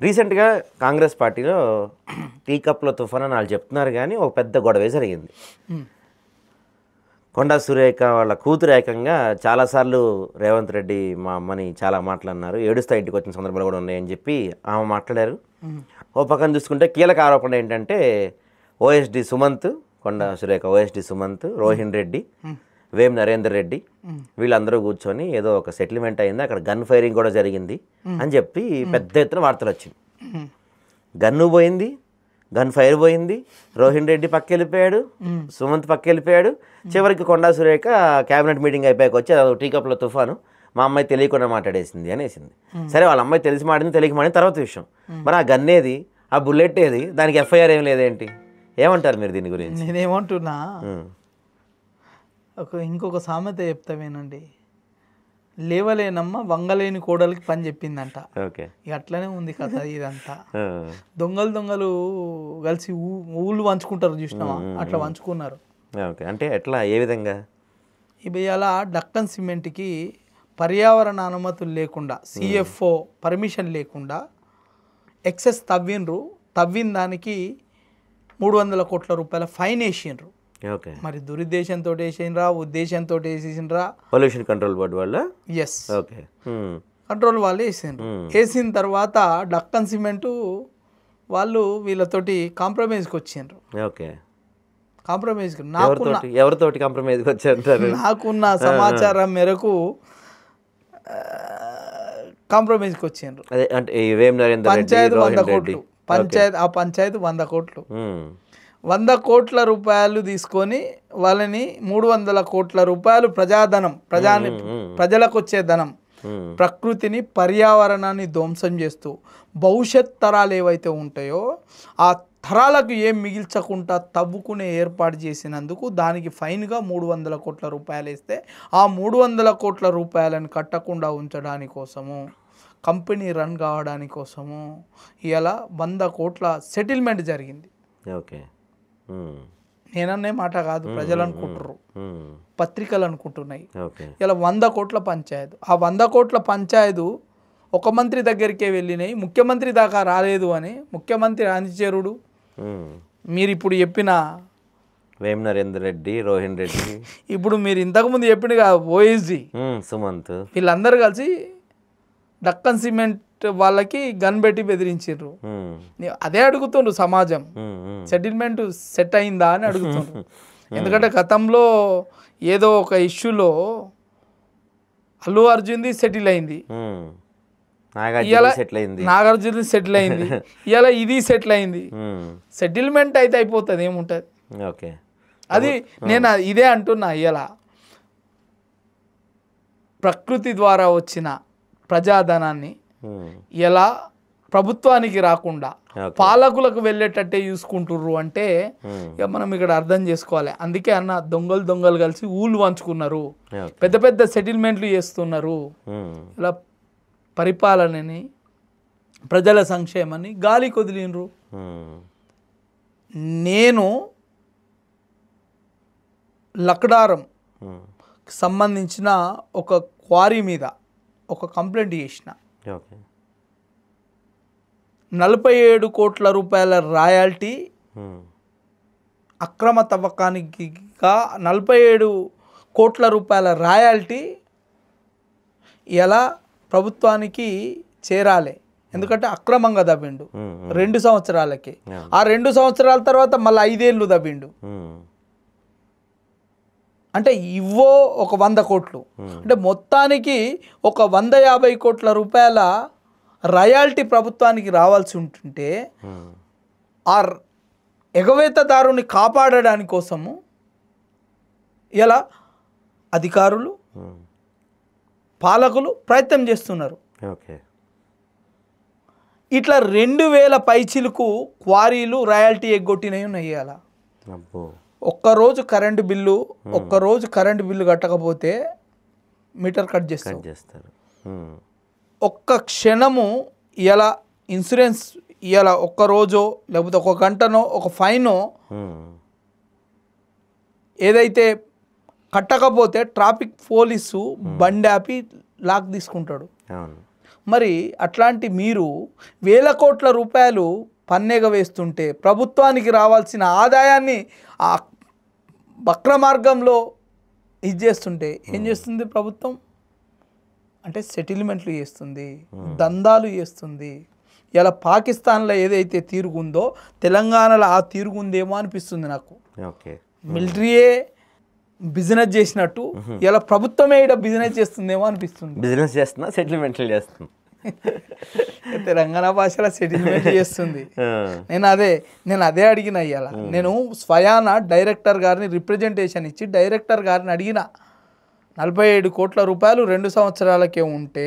రీసెంట్గా కాంగ్రెస్ పార్టీలో టీ కప్లో తుఫాన్ అని వాళ్ళు చెప్తున్నారు, కానీ ఒక పెద్ద గొడవే జరిగింది. కొండా సురేఖ వాళ్ళ కూతురు ఏకంగా చాలాసార్లు రేవంత్ రెడ్డి మా అమ్మని చాలా మాట్లాడినారు, ఏడుస్తా ఇంటికి వచ్చిన సందర్భాలు కూడా ఉన్నాయని చెప్పి ఆమె మాట్లాడారు. ఓ పక్కన చూసుకుంటే కీలక ఆరోపణ ఏంటంటే ఓఎస్డి సుమంత్, కొండా సురేఖ ఓఎస్డి సుమంత్, రోహిన్ రెడ్డి, వేం నరేందర్ రెడ్డి వీళ్ళందరూ కూర్చొని ఏదో ఒక సెటిల్మెంట్ అయింది, అక్కడ గన్ ఫైరింగ్ కూడా జరిగింది అని చెప్పి పెద్ద ఎత్తున వార్తలు వచ్చింది. గన్ను పోయింది, గన్ ఫైర్ పోయింది, రోహిన్ రెడ్డి పక్క వెళ్ళిపోయాడు, సుమంత్ పక్క వెళ్ళిపోయాడు. చివరికి కొండా సురేఖ క్యాబినెట్ మీటింగ్ అయిపోయాక వచ్చి టీ కప్లో తుఫాను మా అమ్మాయి తెలియకుండా మాట్లాడేసింది అనేసింది. సరే, వాళ్ళ అమ్మాయి తెలిసి మాడింది తెలియక మాడింది తర్వాత విషయం. మరి ఆ గన్ ఏది, ఆ బుల్లెట్ ఏది, దానికి ఎఫ్ఐఆర్ ఏం లేదేంటి? ఏమంటారు మీరు దీని గురించి? నేనేమంటున్నా, ఇంకొక సామెత చెప్తామేనండి, లేవలేనమ్మ వంగలేని కోడలికి పని చెప్పిందంట. ఇక అట్లనే ఉంది కదా ఇదంతా. దొంగలు కలిసి ఊళ్ళు పంచుకుంటారు చూసినావా, అట్లా పంచుకున్నారు. అంటే ఎట్లా, ఏ విధంగా? ఇవాళ డక్కన్ సిమెంట్కి పర్యావరణ అనుమతులు లేకుండా, సిఎఫ్ఓ పర్మిషన్ లేకుండా ఎక్సెస్ తవ్విన దానికి 300 కోట్ల రూపాయల ఫైన్ వేసిండ్రు. మరి దురుద్దేశంతో వేసిండ్రా, ఉద్దేశంతో వేసిండ్రా? పొల్యూషన్ కంట్రోల్ బోర్డు వాళ్ళ? ఎస్, కంట్రోల్ వాళ్ళు వేసిండ్రు. వేసిన తర్వాత డక్కన్ సిమెంటు వాళ్ళు వీళ్ళతోటి కాంప్రమైజ్కి వచ్చిండ్రు. కాంప్రమైజ్ ఎవరితోటి కాంప్రమైజ్కి వచ్చారు? నాకున్న సమాచారం మేరకు కాంప్రమైజ్కి వచ్చిండ్రు. పంచాయతీ 100 కోట్లు, పంచాయతీ 100 కోట్లు, 100 కోట్ల రూపాయలు తీసుకొని వాళ్ళని 300 కోట్ల రూపాయలు ప్రజాధనం, ప్రజలకు వచ్చే ధనం, ప్రకృతిని పర్యావరణాన్ని ధ్వంసం చేస్తూ భవిష్యత్ తరాలు ఏవైతే ఉంటాయో ఆ తరాలకు ఏం మిగిల్చకుండా తవ్వుకునే ఏర్పాటు చేసినందుకు దానికి ఫైన్గా 300 కోట్ల రూపాయలు వేస్తే ఆ 300 కోట్ల రూపాయలను కట్టకుండా ఉంచడాని కోసము, కంపెనీ రన్ కావడానికి కోసము ఇలా 100 కోట్ల సెటిల్మెంట్ జరిగింది. నేనన్నే మాట కాదు, ప్రజలు అనుకుంటున్నారు, పత్రికలు అనుకుంటున్నాయి. ఇలా 100 కోట్ల పంచాయతీ, ఆ 100 కోట్ల పంచాయతీ ఒక మంత్రి దగ్గరికే వెళ్ళినాయి, ముఖ్యమంత్రి దాకా రాలేదు అని ముఖ్యమంత్రి అనుచరుడు మీరు ఇప్పుడు చెప్పిన వేం నరేందర్ రెడ్డి, రోహిన్ రెడ్డి, ఇప్పుడు మీరు ఇంతకుముందు చెప్పిన ఓఎస్డి సుమంత్ వీళ్ళందరూ కలిసి డక్కన్ సిమెంట్ వాళ్ళకి గన్ పెట్టి బెదిరించారు. అదే అడుగుతుండ్రు సమాజం, సెటిల్మెంట్ సెట్ అయిందా అని అడుగుతుండ్రు. ఎందుకంటే గతంలో ఏదో ఒక ఇష్యూలో అల్లు అర్జున్ది సెటిల్ అయింది, నాగార్జున సెటిల్ అయింది, ఇలా ఇది సెటిల్ అయింది. సెటిల్మెంట్ అయితే అయిపోతుంది, ఏముంటుంది. అది నేను ఇదే అంటున్నా, ఇలా ప్రకృతి ద్వారా వచ్చిన ప్రజాధనాన్ని ఎలా ప్రభుత్వానికి రాకుండా పాలకులకు వెళ్ళేటట్టే చూసుకుంటుర్రు అంటే ఇక మనం ఇక్కడ అర్థం చేసుకోవాలి. అందుకే అన్న, దొంగలు కలిసి ఊళ్ళు పంచుకున్నారు, పెద్ద పెద్ద సెటిల్మెంట్లు చేస్తున్నారు, ఇలా పరిపాలనని ప్రజల సంక్షేమాన్ని గాలి కొదిలినరు. నేను లక్డారం సంబంధించిన ఒక క్వారీ మీద ఒక కంప్లైంట్ చేసిన, 47 కోట్ల రూపాయల రాయల్టీ అక్రమ తవ్వకానికి 47 కోట్ల రూపాయల రాయల్టీ ఎలా ప్రభుత్వానికి చేరాలి, ఎందుకంటే అక్రమంగా దవ్విండు 2 సంవత్సరాలకి. ఆ 2 సంవత్సరాల తర్వాత మళ్ళీ 5 ఏళ్ళు దవ్విండు. అంటే ఇవ్వో ఒక 100 కోట్లు, అంటే మొత్తానికి ఒక 150 కోట్ల రూపాయల రాయల్టీ ప్రభుత్వానికి రావాల్సి ఉంటుంటే ఆ ఎగవేతదారుని కాపాడడానికి కోసము ఇలా అధికారులు, పాలకులు ప్రయత్నం చేస్తున్నారు. ఇట్లా 2000 పైచిలకు క్వారీలు రాయల్టీ ఎగ్గొట్టినవి ఉన్నాయి. అలా ఒక్కరోజు కరెంటు బిల్లు కట్టకపోతే మీటర్ కట్ చేస్తారు. ఒక్క క్షణము ఇలా ఇన్సూరెన్స్ ఇలా ఒక్కరోజో లేకపోతే ఒక గంటనో ఒక ఫైనో ఏదైతే కట్టకపోతే ట్రాఫిక్ పోలీసు బండి ఆపి లాక్ తీసుకుంటాడు. మరి అట్లాంటి మీరు వేల కోట్ల రూపాయలు పన్నేగ వేస్తుంటే ప్రభుత్వానికి రావాల్సిన ఆదాయాన్ని ఆ వక్ర మార్గంలో ఇది చేస్తుంటే ఏం చేస్తుంది ప్రభుత్వం అంటే సెటిల్మెంట్లు చేస్తుంది, దందాలు చేస్తుంది. ఇలా పాకిస్తాన్లో ఏదైతే తీరుగుందో తెలంగాణలో ఆ తీరుగుందేమో అనిపిస్తుంది నాకు. మిలిటరీయే బిజినెస్ చేసినట్టు ఇలా ప్రభుత్వమే ఇక్కడ బిజినెస్ చేస్తుందేమో అనిపిస్తుంది. బిజినెస్ చేస్తున్నా, సెటిల్మెంట్లు చేస్తుంది. తెలంగాణ భాషలో సెటిల్మెంట్ చేస్తుంది. నేను అదే అడిగిన. ఇవాళ నేను స్వయాన డైరెక్టర్ గారిని రిప్రజెంటేషన్ ఇచ్చి డైరెక్టర్ గారిని అడిగిన 47 కోట్ల రూపాయలు 2 సంవత్సరాలకే ఉంటే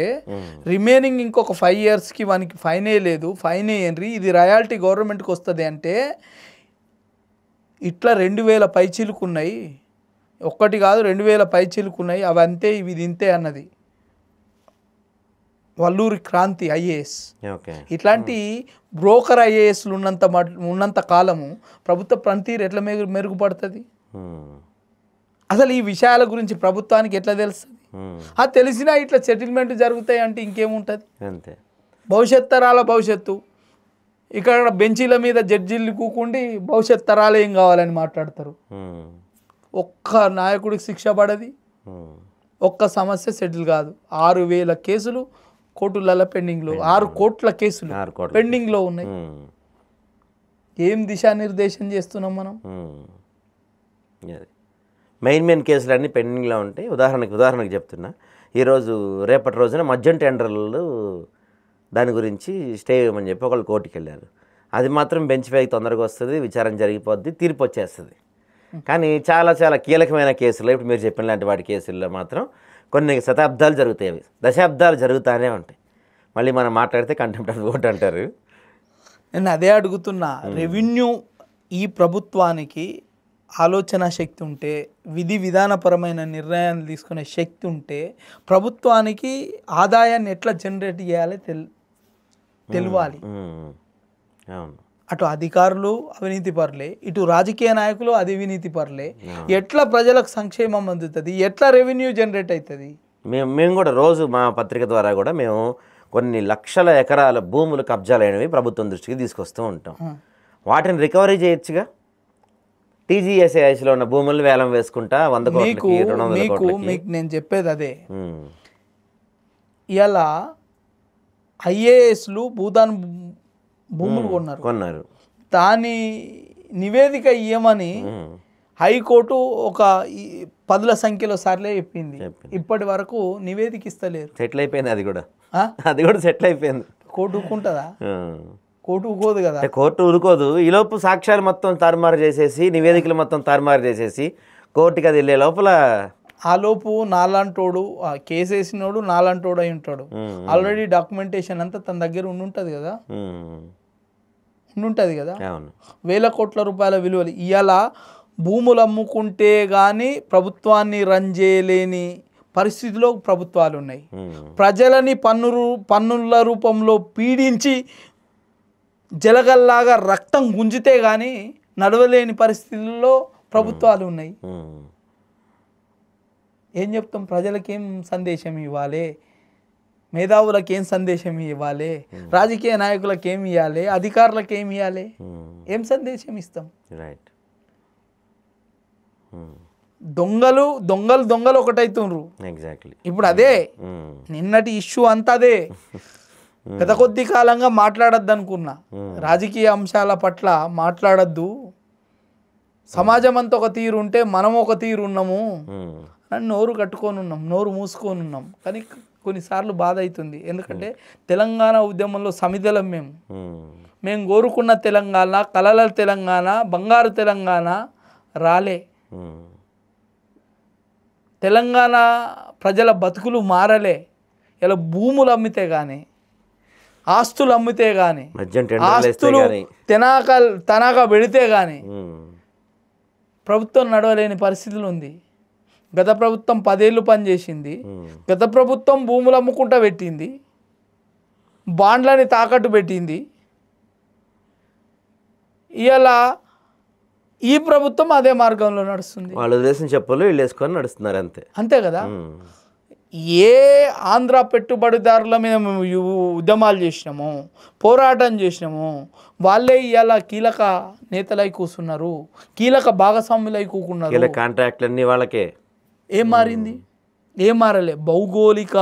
రిమైనింగ్ ఇంకొక 5 yearsకి వానికి ఫైనే లేదు, ఫైన్ ఏంటి, ఇది రాయల్టీ గవర్నమెంట్కి వస్తుంది అంటే ఇట్లా 2000 పైచీలుకున్నాయి, ఒక్కటి కాదు 2000 పైచీలుకున్నాయి, అవి అంతే ఇవి ఇంతే అన్నది వల్లూరి క్రాంతి ఐఏఎస్. ఇట్లాంటి బ్రోకర్ ఐఏఎస్లు ఉన్నంత కాలము ప్రభుత్వ పనితీరు ఎట్లా మెరుగుపడుతుంది? అసలు ఈ విషయాల గురించి ప్రభుత్వానికి ఎట్లా తెలుస్తుంది? అది తెలిసినా ఇట్లా సెటిల్మెంట్ జరుగుతాయి అంటే ఇంకేముంటుంది? అంతే. భవిష్యత్ తరాల భవిష్యత్తు ఇక్కడ బెంచీల మీద జడ్జీలు కూకుండి భవిష్యత్ తరాలు ఏం కావాలని మాట్లాడతారు. ఒక్క నాయకుడికి శిక్ష పడది, ఒక్క సమస్య సెటిల్ కాదు. 6000 కేసులు కోర్టులలో పెండింగ్లో, 6 కోట్ల కేసులు పెండింగ్లో ఉన్నాయి. ఏం దిశానిర్దేశం చేస్తున్నాం మనం? మెయిన్ కేసులన్నీ పెండింగ్లో ఉంటాయి. ఉదాహరణకు చెప్తున్నా, ఈరోజు రేపటి రోజున మద్యం టెండర్లు దాని గురించి స్టే ఇవ్వమని చెప్పి ఒకళ్ళు కోర్టుకి వెళ్ళారు. అది మాత్రం బెంచ్ పైకి తొందరగా వస్తుంది, విచారణ జరిగిపోద్ది, తీర్పు వచ్చేస్తుంది. కానీ చాలా కీలకమైన కేసులు, ఇప్పుడు మీరు చెప్పిన లాంటి వాటి కేసుల్లో మాత్రం కొన్ని శతాబ్దాలు జరుగుతాయి, అవి దశాబ్దాలు జరుగుతూనే ఉంటాయి. మళ్ళీ మనం మాట్లాడితే కంటెంప్ట్ ఆఫ్ కోర్ట్ అంటారు. నేను అదే అడుగుతున్నా. రెవెన్యూ ఈ ప్రభుత్వానికి ఆలోచన శక్తి ఉంటే, విధి విధానపరమైన నిర్ణయాలు తీసుకునే శక్తి ఉంటే ప్రభుత్వానికి ఆదాయాన్ని ఎట్లా జనరేట్ చేయాలో తెలియాలి. అటు అధికారులు అవినీతి పరులే, ఇటు రాజకీయ నాయకులు అవినీతి పరులే. ఎట్లా ప్రజలకు సంక్షేమం అందుతుంది, ఎట్లా రెవెన్యూ జనరేట్ అవుతుంది? మేము కూడా రోజు మా పత్రిక ద్వారా కూడా మేము కొన్ని లక్షల ఎకరాల భూములు కబ్జాలైనవి ప్రభుత్వం దృష్టికి తీసుకొస్తూ ఉంటాం. వాటిని రికవరీ చేయొచ్చుగా. టీజీఎస్ఐలో ఉన్న భూములను వేలం వేసుకుంటా 100 కోట్లకి 200 కోట్లకి. మీకు నేను చెప్పేది అదే. ఇలా ఐఏఎస్లు భూదాన్ భూములు కొన్నారు, దాని నివేదిక ఇవ్వమని హైకోర్టు ఒక 10ల సంఖ్యలో సార్లే చెప్పింది. ఇప్పటి వరకు నివేదిక ఇస్తలేరు. సెటిల్ అయిపోయింది, అది కూడా సెటిల్ అయిపోయింది. కోర్టు ఊరుకుంటుందా? కోర్టు ఊరుకోదు కదా. కోర్టు ఊరుకోదు. ఈలోపు సాక్ష్యాలు మొత్తం తారుమారు చేసేసి, నివేదికలు మొత్తం తారుమారు చేసేసి కోర్టుకి అది వెళ్ళే లోపల ఆ లోపు నాలాంటోడు కేసు వేసినోడు నాలాంటోడు అయి ఉంటాడు. ఆల్రెడీ డాక్యుమెంటేషన్ అంతా తన దగ్గర ఉండుంటుంది కదా. వేల కోట్ల రూపాయల విలువలు. ఇవాళ భూములు అమ్ముకుంటే కానీ ప్రభుత్వాన్ని రన్ చేయలేని పరిస్థితిలో ప్రభుత్వాలు ఉన్నాయి. ప్రజలని పన్నుల రూపంలో పీడించి జలగల్లాగా రక్తం గుంజితే కానీ నడవలేని పరిస్థితుల్లో ప్రభుత్వాలు ఉన్నాయి. ఏం చెప్తాం? ప్రజలకేం సందేశం ఇవ్వాలి, మేధావులకు ఏం సందేశం ఇవ్వాలి, రాజకీయ నాయకులకు ఏమి ఇవ్వాలి, అధికారులకు ఏమి ఇవ్వాలి, ఏం సందేశం ఇస్తాం? దొంగలు ఒకటైతుండ్రు. ఇప్పుడు అదే నిన్నటి ఇష్యూ అంతా అదే. గత కొద్ది కాలంగా మాట్లాడద్దు అనుకున్నా, రాజకీయ అంశాల పట్ల మాట్లాడద్దు, సమాజం అంతా ఒక తీరు ఉంటే మనం ఒక తీరు ఉన్నాము అని నోరు కట్టుకొని ఉన్నాం, నోరు మూసుకొని ఉన్నాం. కానీ కొన్నిసార్లు బాధ అవుతుంది. ఎందుకంటే తెలంగాణ ఉద్యమంలో సమిధలం మేము కోరుకున్న తెలంగాణ, కలల తెలంగాణ, బంగారు తెలంగాణ రాలే. తెలంగాణ ప్రజల బతుకులు మారలే. ఇలా భూములు అమ్మితే కానీ, ఆస్తులు అమ్మితే కానీ, ఆస్తులు తనఖా పెడితే కానీ ప్రభుత్వం నడవలేని పరిస్థితులు ఉంది. గత ప్రభుత్వం 10 ఏళ్ళు పనిచేసింది. గత ప్రభుత్వం భూములు అమ్ముకుంటా పెట్టింది, బాండ్లని తాకట్టు పెట్టింది. ఇవాళ ఈ ప్రభుత్వం అదే మార్గంలో నడుస్తుంది. వాళ్ళు దేశం చెప్పులు వీళ్ళు వేసుకొని నడుస్తున్నారు, అంతే కదా. ఏ ఆంధ్ర పెట్టుబడిదారుల మీద మేము ఉద్యమాలు చేసినామో, పోరాటం చేసినామో, వాళ్ళే ఇవాళ కీలక నేతలై కూర్చున్నారు, కీలక భాగస్వాములై కూకున్నారు. ఇలా కాంట్రాక్ట్లన్నీ వాళ్ళకే. ఏం మారింది? ఏం మారలే. భౌగోళికమైన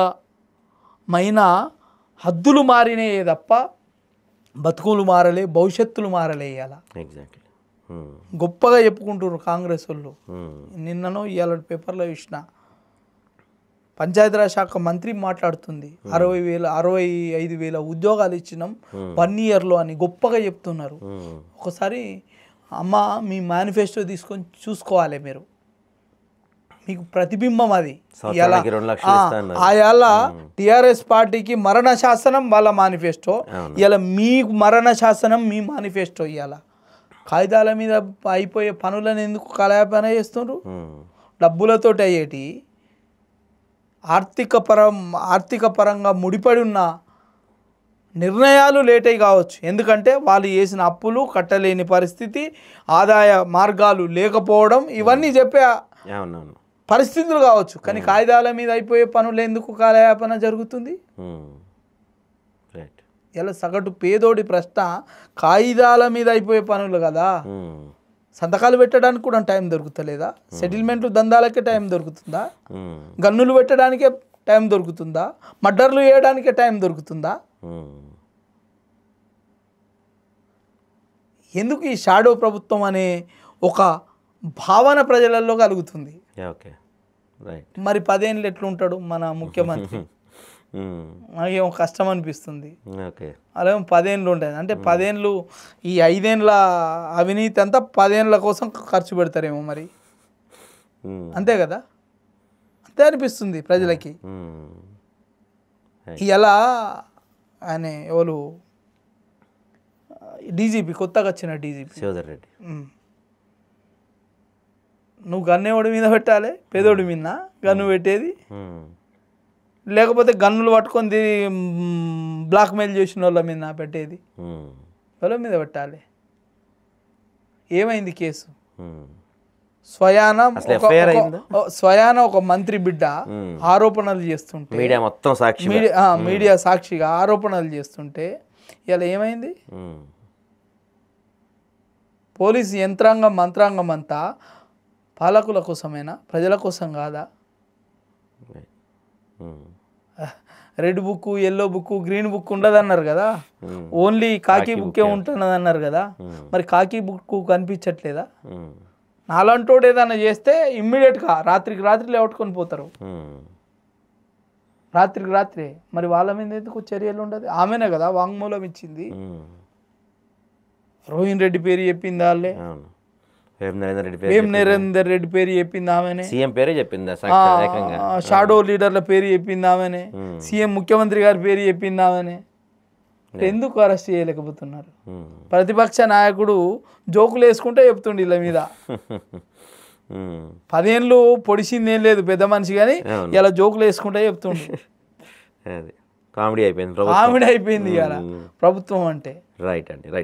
హద్దులు మారినాయే తప్ప బతుకులు మారలే, భవిష్యత్తులు మారలే. ఇవాళ ఎగ్జాక్ట్లీ గొప్పగా చెప్పుకుంటున్నారు కాంగ్రెస్ వాళ్ళు. నిన్ననో ఇవాళ పేపర్లో చూసిన పంచాయతీరాజ్ శాఖ మంత్రి మాట్లాడుతుంది, 65,000 ఉద్యోగాలు ఇచ్చినాం 1 ఇయర్లో అని గొప్పగా చెప్తున్నారు. ఒకసారి అమ్మ మీ మేనిఫెస్టో తీసుకొని చూసుకోవాలి మీరు, మీకు ప్రతిబింబం అది. ఆయాల టిఆర్ఎస్ పార్టీకి మరణ శాసనం వాళ్ళ మేనిఫెస్టో, ఇలా మీకు మరణ శాసనం మీ మేనిఫెస్టో. ఇవాళ కాగితాల మీద అయిపోయే పనులను ఎందుకు కలయాపన చేస్తున్నారు? డబ్బులతోటి అయ్యేటి ఆర్థిక పరంగా ముడిపడి ఉన్న నిర్ణయాలు లేట్ అయి కావచ్చు. ఎందుకంటే వాళ్ళు చేసిన అప్పులు కట్టలేని పరిస్థితి, ఆదాయ మార్గాలు లేకపోవడం, ఇవన్నీ చెప్పే పరిస్థితులు కావచ్చు. కానీ కాగితాల మీద అయిపోయే పనులు ఎందుకు కాలయాపన జరుగుతుంది? ఇలా సగటు పేదోడి ప్రశ్న కాగితాల మీద అయిపోయే పనులు కదా. సంతకాలు పెట్టడానికి కూడా టైం దొరుకుతలేదా? సెటిల్మెంట్లు దందాలకే టైం దొరుకుతుందా? గన్నులు పెట్టడానికే టైం దొరుకుతుందా? మర్డర్లు చేయడానికే టైం దొరుకుతుందా? ఎందుకు ఈ షాడో ప్రభుత్వం అనే ఒక భావన ప్రజలలో కలుగుతుంది? మరి 10 ఏళ్ళు ఎట్లుంటాడు మన ముఖ్యమంత్రి? నాకేమో కష్టం అనిపిస్తుంది. అలాగే 10 ఏళ్ళు ఉంటుంది అంటే 10 ఏళ్ళు ఈ 5 ఏళ్ళ అవినీతి అంతా 10 ఏళ్ళ కోసం ఖర్చు పెడతారేమో మరి. అంతే కదా, అంతే అనిపిస్తుంది ప్రజలకి. ఇలా ఆయన ఎవరు డీజీపీ, కొత్తగా వచ్చిన డీజీపీ శివధర్ రెడ్డి, నువ్వు గన్నేవాడి మీద పెట్టాలి, పేదోడి మీద గన్ను పెట్టేది, లేకపోతే గన్నులు పట్టుకొని బ్లాక్మెయిల్ చేసిన వాళ్ళ మీద పెట్టేది, వాళ్ళ మీద పెట్టాలి. ఏమైంది కేసు? స్వయాన ఒక మంత్రి బిడ్డ ఆరోపణలు చేస్తుంటే, మీడియా సాక్షిగా ఆరోపణలు చేస్తుంటే ఇలా ఏమైంది? పోలీసు మంత్రాంగం అంతా పాలకుల కోసమేనా, ప్రజల కోసం కాదా? Red book, yellow book, green book ఉండదు అన్నారు కదా, ఓన్లీ కాకి బుక్కే ఉంటున్నది అన్నారు కదా. మరి కాకి బుక్ కనిపించట్లేదా? నాలంటోడు ఏదైనా చేస్తే ఇమ్మీడియట్గా రాత్రికి రాత్రి లేవట్టుకొని పోతారు, రాత్రికి రాత్రే. మరి వాళ్ళ మీద ఎందుకు చర్యలు ఉండదు? ఆమెనే కదా వాంగ్మూలం ఇచ్చింది. రోహిన్ రెడ్డి పేరు చెప్పింది వాళ్ళే, వేం నరేందర్ రెడ్డి పేరు చెప్పింది ఆమెనే, సీఎం పేరే చెప్పింది, షాడో లీడర్ల పేరు చెప్పింది ఆమెనే, సీఎం ముఖ్యమంత్రి గారి పేరు చెప్పింది ఆమెనే. ఎందుకు అరెస్ట్ చేయలేకపోతున్నారు? ప్రతిపక్ష నాయకుడు జోకులు వేసుకుంటే చెప్తుండే వీళ్ళ మీద. 10 ఏళ్ళు పొడిచింది ఏం లేదు పెద్ద మనిషి, కానీ ఇలా జోకులు వేసుకుంటే చెప్తుండే. కామెడీ అయిపోయింది ఇవాళ ప్రభుత్వం అంటే. రైట్ అండి, రైట్.